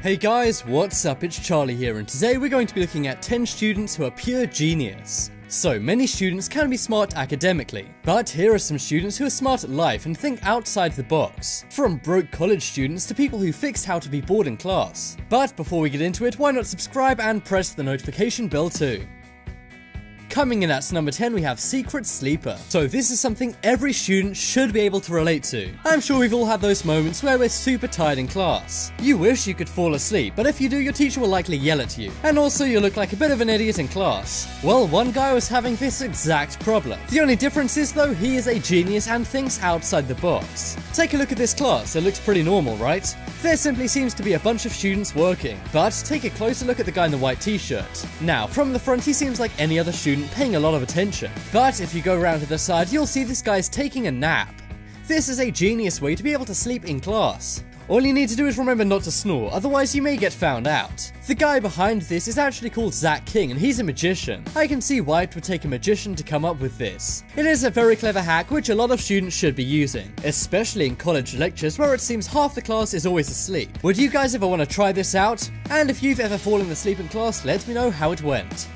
Hey guys, what's up? It's Charlie here, and today we're going to be looking at 10 students who are pure genius. So, many students can be smart academically, but here are some students who are smart at life and think outside the box. From broke college students to people who fixed how to be bored in class. But before we get into it, why not subscribe and press the notification bell too. Coming in at number 10, we have Secret Sleeper. So this is something every student should be able to relate to. I'm sure we've all had those moments where we're super tired in class. You wish you could fall asleep, but if you do, your teacher will likely yell at you. And also, you look like a bit of an idiot in class. Well, one guy was having this exact problem. The only difference is, though, he is a genius and thinks outside the box. Take a look at this class. It looks pretty normal, right? There simply seems to be a bunch of students working. But take a closer look at the guy in the white t-shirt. Now, from the front, he seems like any other student paying a lot of attention. But if you go around to the side, you'll see this guy's taking a nap. This is a genius way to be able to sleep in class. All you need to do is remember not to snore, otherwise you may get found out. The guy behind this is actually called Zach King, and he's a magician. I can see why it would take a magician to come up with this. It is a very clever hack which a lot of students should be using, especially in college lectures where it seems half the class is always asleep. Would you guys ever want to try this out? And if you've ever fallen asleep in class, let me know how it went.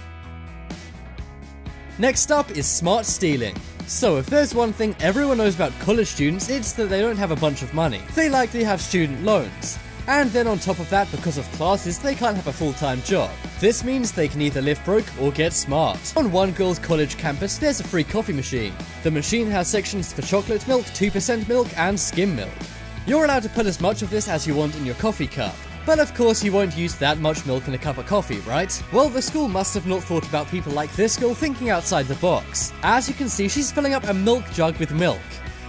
Next up is smart stealing. So if there's one thing everyone knows about college students, it's that they don't have a bunch of money. They likely have student loans. And then on top of that, because of classes, they can't have a full-time job. This means they can either live broke or get smart. On one girl's college campus, there's a free coffee machine. The machine has sections for chocolate milk, 2% milk, and skim milk. You're allowed to put as much of this as you want in your coffee cup. But of course you won't use that much milk in a cup of coffee, right? Well, the school must have not thought about people like this girl thinking outside the box. As you can see, she's filling up a milk jug with milk.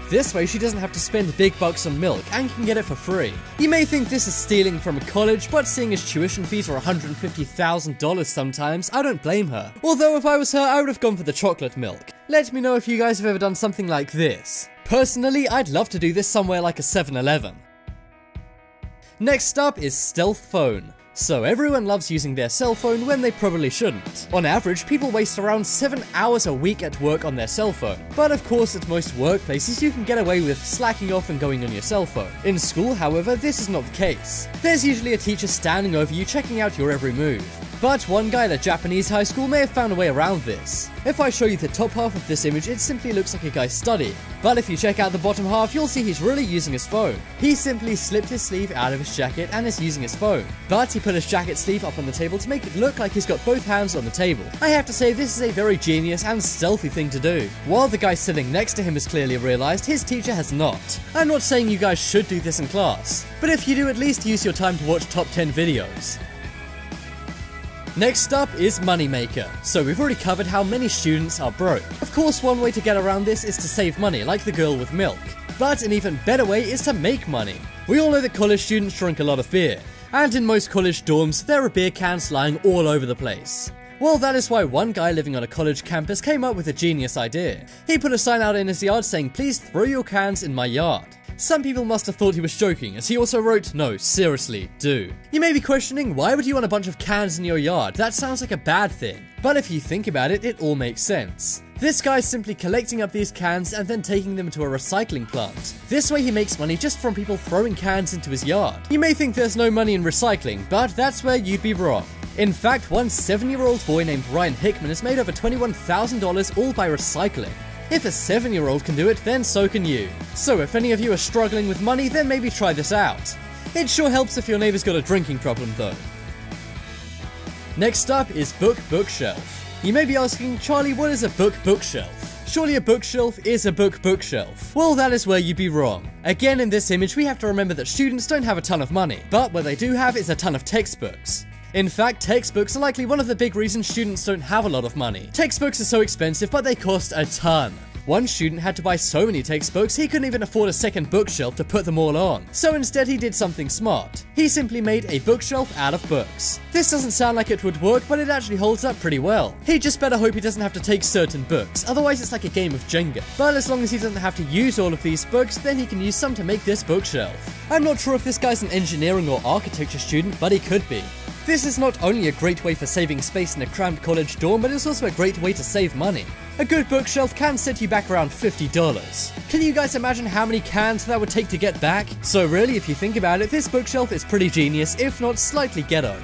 This way she doesn't have to spend big bucks on milk and can get it for free. You may think this is stealing from a college, but seeing as tuition fees are $150,000 sometimes, I don't blame her. Although if I was her, I would have gone for the chocolate milk. Let me know if you guys have ever done something like this. Personally, I'd love to do this somewhere like a 7-Eleven. Next up is stealth phone. So everyone loves using their cell phone when they probably shouldn't. On average, people waste around 7 hours a week at work on their cell phone. But of course, at most workplaces, you can get away with slacking off and going on your cell phone. In school, however, this is not the case. There's usually a teacher standing over you checking out your every move. But one guy at a Japanese high school may have found a way around this. If I show you the top half of this image, it simply looks like a guy studying. But if you check out the bottom half, you'll see he's really using his phone. He simply slipped his sleeve out of his jacket and is using his phone. But he put his jacket sleeve up on the table to make it look like he's got both hands on the table. I have to say, this is a very genius and stealthy thing to do. While the guy sitting next to him has clearly realized, his teacher has not. I'm not saying you guys should do this in class, but if you do, at least use your time to watch top 10 videos. Next up is moneymaker. So we've already covered how many students are broke. Of course, one way to get around this is to save money, like the girl with milk. But an even better way is to make money. We all know that college students drink a lot of beer. And in most college dorms, there are beer cans lying all over the place. Well, that is why one guy living on a college campus came up with a genius idea. He put a sign out in his yard saying, "Please throw your cans in my yard." Some people must have thought he was joking, as he also wrote, "No, seriously, do." You may be questioning, why would you want a bunch of cans in your yard? That sounds like a bad thing. But if you think about it, it all makes sense. This guy's simply collecting up these cans and then taking them to a recycling plant. This way he makes money just from people throwing cans into his yard. You may think there's no money in recycling, but that's where you'd be wrong. In fact, one 7-year-old boy named Ryan Hickman has made over $21,000 all by recycling. If a 7-year-old can do it, then so can you. So if any of you are struggling with money, then maybe try this out. It sure helps if your neighbor's got a drinking problem though. Next up is bookshelf. You may be asking, Charlie, what is a bookshelf? Surely a bookshelf is a bookshelf. Well, that is where you'd be wrong. Again, in this image, we have to remember that students don't have a ton of money, but what they do have is a ton of textbooks. In fact, textbooks are likely one of the big reasons students don't have a lot of money. Textbooks are so expensive, but they cost a ton. One student had to buy so many textbooks, he couldn't even afford a second bookshelf to put them all on. So instead he did something smart. He simply made a bookshelf out of books. This doesn't sound like it would work, but it actually holds up pretty well. He just better hope he doesn't have to take certain books, otherwise it's like a game of Jenga. But as long as he doesn't have to use all of these books, then he can use some to make this bookshelf. I'm not sure if this guy's an engineering or architecture student, but he could be. This is not only a great way for saving space in a cramped college dorm, but it's also a great way to save money. A good bookshelf can set you back around $50. Can you guys imagine how many cans that would take to get back? So really, if you think about it, this bookshelf is pretty genius, if not slightly ghetto.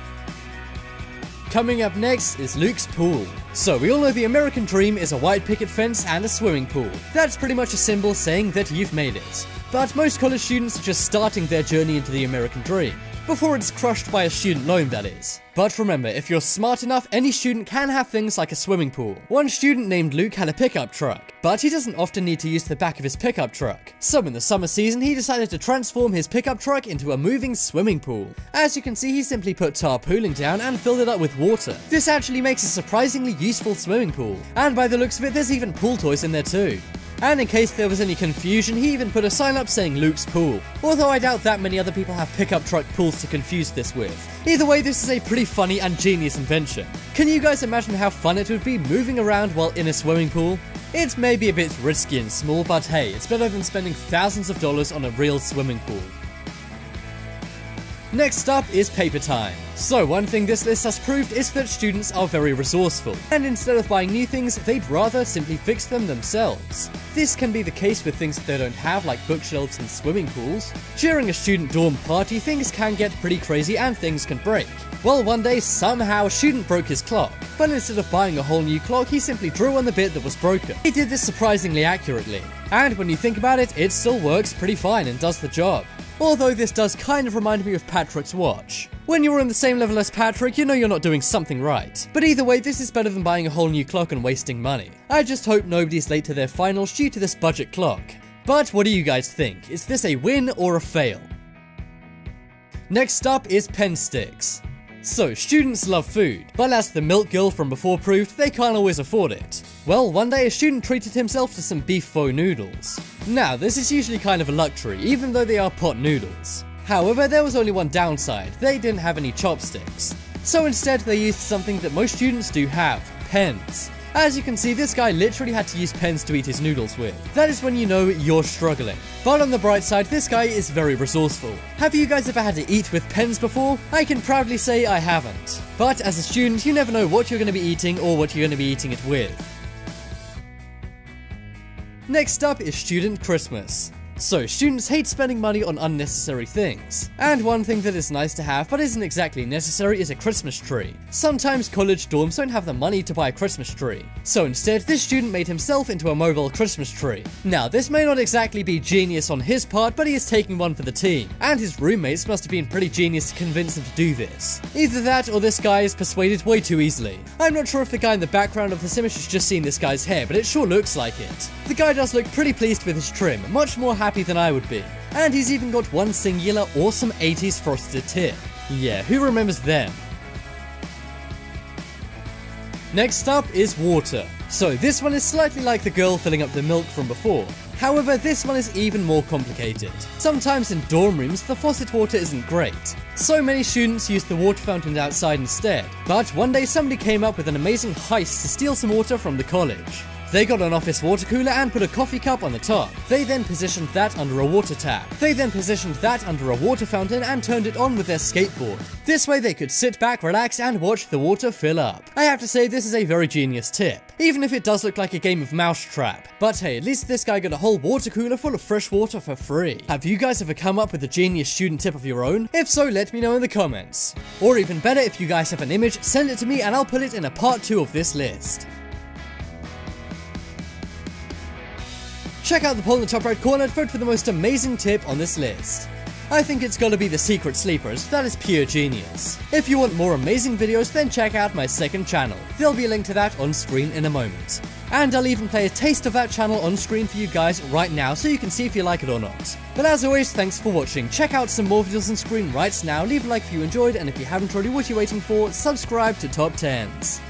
Coming up next is Luke's pool. So we all know the American dream is a white picket fence and a swimming pool. That's pretty much a symbol saying that you've made it. But most college students are just starting their journey into the American dream. Before it's crushed by a student loan, that is. But remember, if you're smart enough, any student can have things like a swimming pool. One student named Luke had a pickup truck, but he doesn't often need to use the back of his pickup truck. So in the summer season, he decided to transform his pickup truck into a moving swimming pool. As you can see, he simply put tarpaulin down and filled it up with water. This actually makes a surprisingly useful swimming pool. And by the looks of it, there's even pool toys in there too. And in case there was any confusion, he even put a sign up saying Luke's pool. Although I doubt that many other people have pickup truck pools to confuse this with. Either way, this is a pretty funny and genius invention. Can you guys imagine how fun it would be moving around while in a swimming pool? It's maybe a bit risky and small, but hey, it's better than spending thousands of dollars on a real swimming pool. Next up is paper time. So one thing this list has proved is that students are very resourceful, and instead of buying new things, they'd rather simply fix them themselves. This can be the case with things that they don't have, like bookshelves and swimming pools. During a student dorm party, things can get pretty crazy and things can break. Well, one day, somehow, a student broke his clock, but instead of buying a whole new clock, he simply drew on the bit that was broken. He did this surprisingly accurately, and when you think about it, it still works pretty fine and does the job. Although this does kind of remind me of Patrick's watch. When you're on the same level as Patrick, you know you're not doing something right. But either way, this is better than buying a whole new clock and wasting money. I just hope nobody's late to their finals due to this budget clock. But what do you guys think? Is this a win or a fail? Next up is pen sticks. So, students love food, but as the milk girl from before proved, they can't always afford it. Well, one day a student treated himself to some beef pho noodles. Now, this is usually kind of a luxury, even though they are pot noodles. However, there was only one downside: they didn't have any chopsticks. So instead, they used something that most students do have: pens. As you can see, this guy literally had to use pens to eat his noodles with. That is when you know you're struggling. But on the bright side, this guy is very resourceful. Have you guys ever had to eat with pens before? I can proudly say I haven't. But as a student, you never know what you're going to be eating or what you're going to be eating it with. Next up is Student Christmas. So, students hate spending money on unnecessary things. And one thing that is nice to have, but isn't exactly necessary, is a Christmas tree. Sometimes college dorms don't have the money to buy a Christmas tree. So instead, this student made himself into a mobile Christmas tree. Now, this may not exactly be genius on his part, but he is taking one for the team. And his roommates must have been pretty genius to convince him to do this. Either that, or this guy is persuaded way too easily. I'm not sure if the guy in the background of this image has just seen this guy's hair, but it sure looks like it. The guy does look pretty pleased with his trim, much more happy than I would be. And he's even got one singular awesome 80s frosted tip. Yeah, who remembers them? Next up is water. So this one is slightly like the girl filling up the milk from before. However, this one is even more complicated. Sometimes in dorm rooms, the faucet water isn't great. So many students use the water fountain outside instead. But one day somebody came up with an amazing heist to steal some water from the college. They got an office water cooler and put a coffee cup on the top. They then positioned that under a water tap. They then positioned that under a water fountain and turned it on with their skateboard. This way they could sit back, relax, and watch the water fill up. I have to say, this is a very genius tip, even if it does look like a game of mousetrap. But hey, at least this guy got a whole water cooler full of fresh water for free. Have you guys ever come up with a genius student tip of your own? If so, let me know in the comments. Or even better, if you guys have an image, send it to me and I'll put it in a part 2 of this list. Check out the poll in the top right corner and vote for the most amazing tip on this list. I think it's gotta be the secret sleepers. That is pure genius. If you want more amazing videos, then check out my second channel. There'll be a link to that on screen in a moment. And I'll even play a taste of that channel on screen for you guys right now so you can see if you like it or not. But as always, thanks for watching. Check out some more videos on screen right now, leave a like if you enjoyed, and if you haven't already, what are you waiting for? Subscribe to Top 10s.